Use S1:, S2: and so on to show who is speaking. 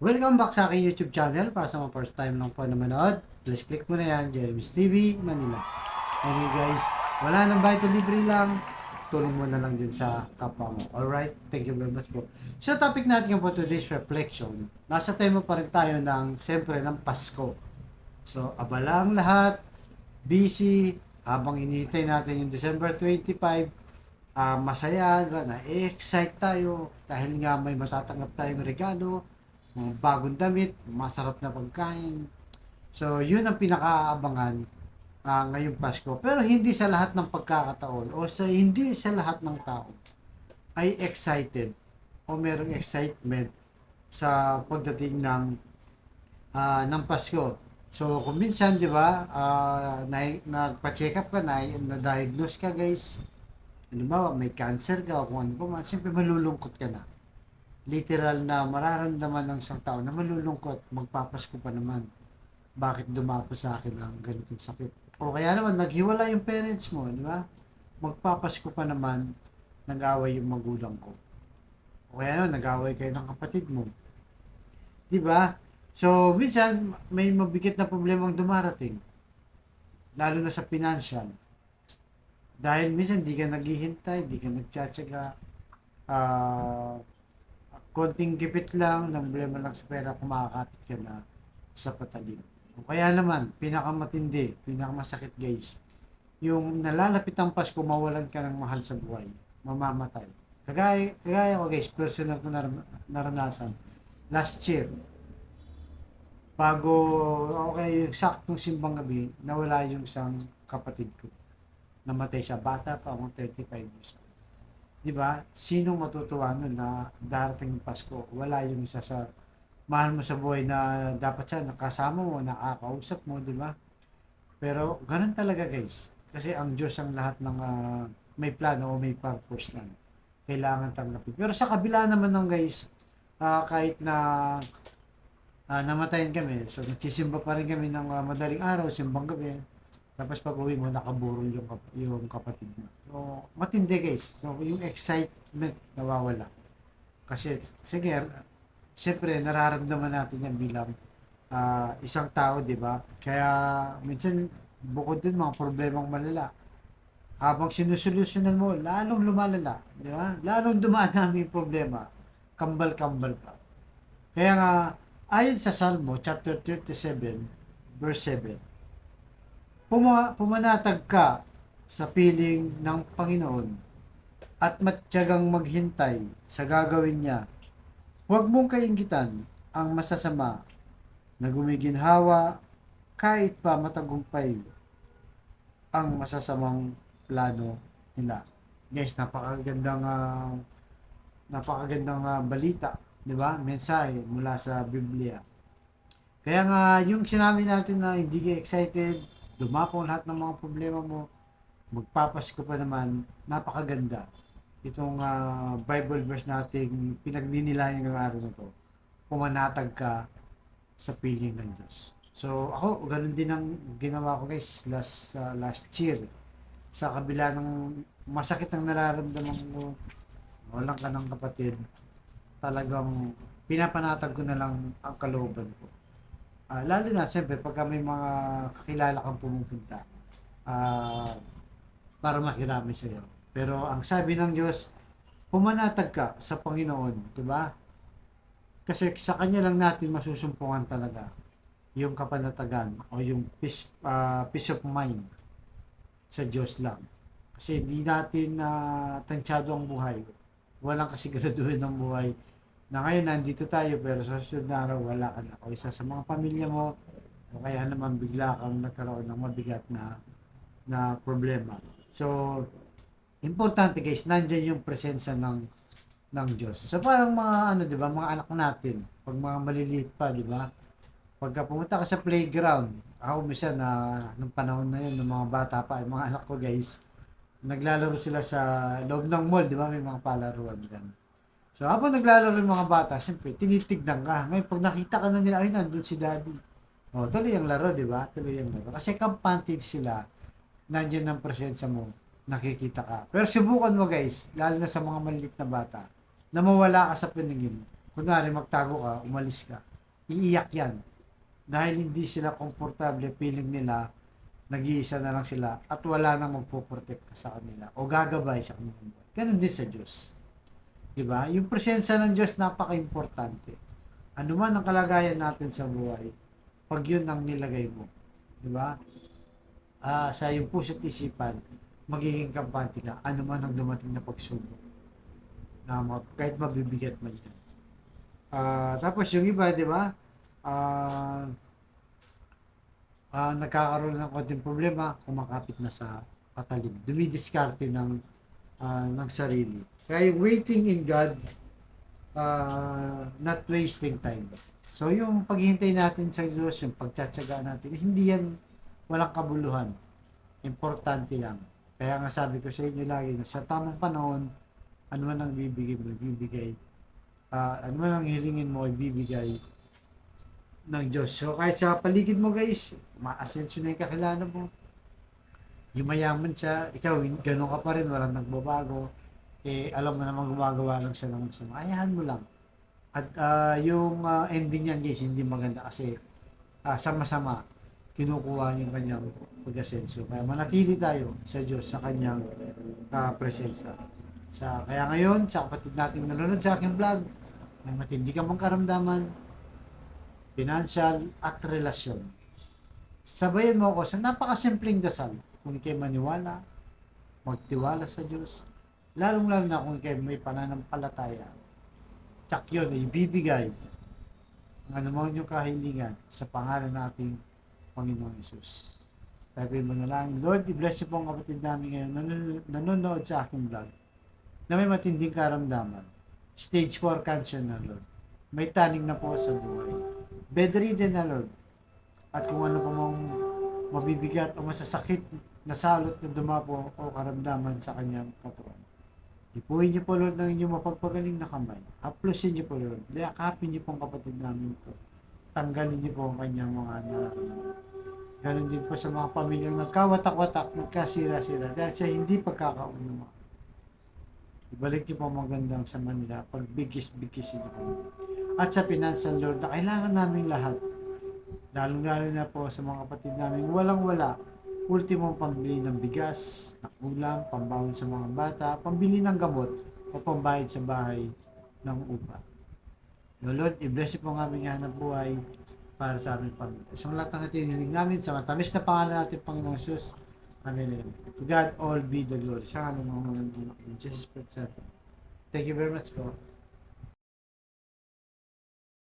S1: Welcome back sa aking YouTube channel. Para sa mga first time lang po na manood, please click mo na yan, Jeremy's TV, Manila. Anyway guys, wala nang bayad o libre lang, tulong mo na lang din sa kapwa mo. Alright, thank you very much po. So topic natin po today's reflection, nasa tema pa rin tayo ng, siyempre, ng Pasko. So abala ang lahat, busy, habang inihintay natin yung December 25, masaya, diba? Na-excite tayo dahil nga may matatanggap tayong regalo, mga bagong damit, masarap na pagkain. So, yun ang pinakaabangan ngayong Pasko. Pero hindi sa lahat ng pagkakataon o hindi sa lahat ng tao ay excited o merong excitement sa pagdating ng Pasko. So, kung minsan, di ba, nagpa-check up ka na-diagnose ka guys, halimbawa may cancer ka o kung ano pa man, siyempre malulungkot ka na, literal na mararamdaman ng isang tao na malulungkot, magpapasko pa naman. Bakit dumapo sa akin ang ganitong sakit? O kaya naman, naghiwala yung parents mo, di ba? Magpapasko pa naman, nag-away yung magulang ko. O kaya naman, nag-away kayo ng kapatid mo. Di ba? So, minsan, may mabigat na problemang dumarating. Lalo na sa financial. Dahil minsan, di ka naghihintay, di ka nagtsatsaga, ah, konting gipit lang, ng problema lang sa pera, kumakapit ka na sa patalim. O kaya naman, pinakamatindi, pinakamasakit guys, yung nalalapit ang Pasko, mawalan ka ng mahal sa buhay, mamamatay. Kagaya ko guys, personal ko naranasan. Last year, bago, okay, yung saktong simbang gabi, nawala yung isang kapatid ko. Namatay siya, bata pa, akong 35 years old. 'Di ba? Sinong matutuwa nun na darating yung Pasko? Wala yung isa sa mahal mo sa buhay na dapat siya nakasama mo, nakakausap mo, 'di ba? Pero ganun talaga, guys. Kasi ang Diyos ang lahat ng may plano o may purpose lang. Kailangan tanggapin. Pero sa kabila naman ng guys, kahit na namatayan kami, so nagsisimba pa rin kami ng madaling araw, simbang gabi. Tapos pag uwi mo, nakaburol yung kapatid mo. So, matindi guys. So, yung excitement nawawala. Kasi, sige, siyempre, nararamdaman natin yan bilang isang tao, di ba? Kaya, minsan, bukod dun, mga problemang malala. Habang sinusolusyonan mo, lalong lumalala. Di ba? Lalong dumadami yung problema. Kambal-kambal pa. Kaya nga, ayon sa Salmo, chapter 37, verse 7, pumanatag ka sa piling ng Panginoon at matyagang maghintay sa gagawin niya. Huwag mong kainggitan ang masasama na gumiginhawa kahit pa matagumpay ang masasamang plano nila. Guys, napakagandang balita, 'di ba? Mensahe mula sa Biblia. Kaya nga yung sinabi natin na hindi ka excited, dumapong lahat ng mga problema mo, magpapasko pa naman, napakaganda. Itong Bible verse nating pinagninilayan ng araw na to, pumanatag ka sa piling ng Diyos. So ako, ganun din ang ginawa ko guys last year. Sa kabila ng masakit ang nararamdaman ko, walang ka ng kapatid, talagang pinapanatag ko na lang ang kalooban ko. Lalo na, siyempre, pagka may mga kakilala kang pumupunta, ah, para makirami sa iyo. Pero ang sabi ng Diyos, pumanatag ka sa Panginoon, di ba? Kasi sa Kanya lang natin masusumpungan talaga yung kapanatagan o yung peace of mind sa Diyos lang. Kasi hindi natin tansyado ang buhay. Walang kasiguraduhin ng buhay na ngayon nandito tayo pero sa susunod na araw wala ka na. O isa sa mga pamilya mo o kaya naman bigla kang nagkaroon ng mabigat na problema. So, importante guys, nandyan yung presensya ng Diyos. So, parang mga ano, di ba, mga anak natin, pag mga maliliit pa, di ba? Pagka pumunta ka sa playground, ako minsan na nung panahon na yun, ng mga bata pa, yung mga anak ko guys, naglalaro sila sa loob ng mall, di ba? May mga palaruan dyan. So, habang naglalaro yung mga bata, siyempre, tinitignan ka. Ngayon, pag nakita ka na nila, ay, nandun si daddy. O, tuloy ang laro, di ba? Tuloy ang laro. Kasi kampante sila, nandiyan ang presensya mo, nakikita ka. Pero subukan mo guys, lalo na sa mga maliit na bata, na mawala ka sa paningin. Kunwari, magtago ka, umalis ka. iiyak yan. Dahil hindi sila komportable, feeling nila, nag-iisa na lang sila at wala nang magpoprotekta sa kanila o gagabay sa kanila. Ganun din sa Diyos. Diba? Yung presensya ng Diyos napaka-importante. Ano man ang kalagayan natin sa buhay, pag yun ang nilagay mo. Diba? Sa iyong puso't isipan, magiging kampante ka, ano man ang dumating na pagsubok. Kahit mabibigat man yan. Tapos yung iba, di ba? Nagkakaroon ng konting problema, kumakapit na sa patalim. Dumidiskarte ng sarili. Kaya waiting in God, not wasting time. So yung paghihintay natin sa Diyos, yung pagtsatsaga natin, hindi yan walang kabuluhan. Importante lang. Kaya nga sabi ko sa inyo lagi na sa tamang panahon, ano man ang bibigay mo, bibigay. Ano man ang hilingin mo, ibibigay ng Diyos. So kahit sa paligid mo guys, ma-ascension na yung kakilala mo. Yung mayaman siya, ikaw, ganun ka pa rin, walang nagbabago. Alam mo naman gumagawa lang siya ng masama. Ayahan mo lang. At yung ending niyan guys, hindi maganda kasi sama-sama kinukuha yung kanyang pag-asenso. Kaya manatili tayo sa Diyos, sa kanyang presensya. Kaya ngayon, sa kapatid natin nanonood sa aking vlog, may matindi ka mong karamdaman, financial at relasyon. Sabayan mo ako sa napakasimpleng dasal. Kung ikay maniwala, magtiwala sa Diyos, lalong-lalo na kung ikay may pananampalataya, tsak yun ay ibibigay ang anumang yung kahilingan sa pangalan nating Panginoong Yesus. Sabi mo na lang, Lord, i-bless niyo po ang kapatid namin ngayon nanonood sa aking vlog na may matinding karamdaman. Stage 4 cancer na, Lord. May taning na po sa buhay. Bedridden na, Lord. At kung ano pa mong mabibigat o masasakit na salot na dumapo o karamdaman sa kanyang katawan. Ipuhin niyo po, Lord, ng inyong mapagpagaling na kamay. Haplusin niyo po, Lord. Liyakapin niyo po ang kapatid namin po. Tanggalin niyo po ang kanyang mga nararamdaman. Ganon din po sa mga pamilyang nagkawatak-watak, nagkasira-sira dahil sa hindi pagkakaunawaan. Ibalik niyo po ang magandang sa Manila, pagbigis-bigisin niyo po. At sa pinansan, Lord, na kailangan namin lahat, lalong-lalo na po sa mga kapatid namin, walang-wala, ultimong pambili ng bigas, ng ulam, pambawon sa mga bata, pambili ng gamot, o pambayad sa bahay ng upa. No, Lord, i-bless niyo po ang aming hanap buhay para sa aming pamilya. So, lahat ng itiniling namin sa matamis na pangalan natin, Panginoong Jesus. Amen. To God all be the glory. Sa ngalan ng mga anak ng Jesus Christ. Thank you very much po.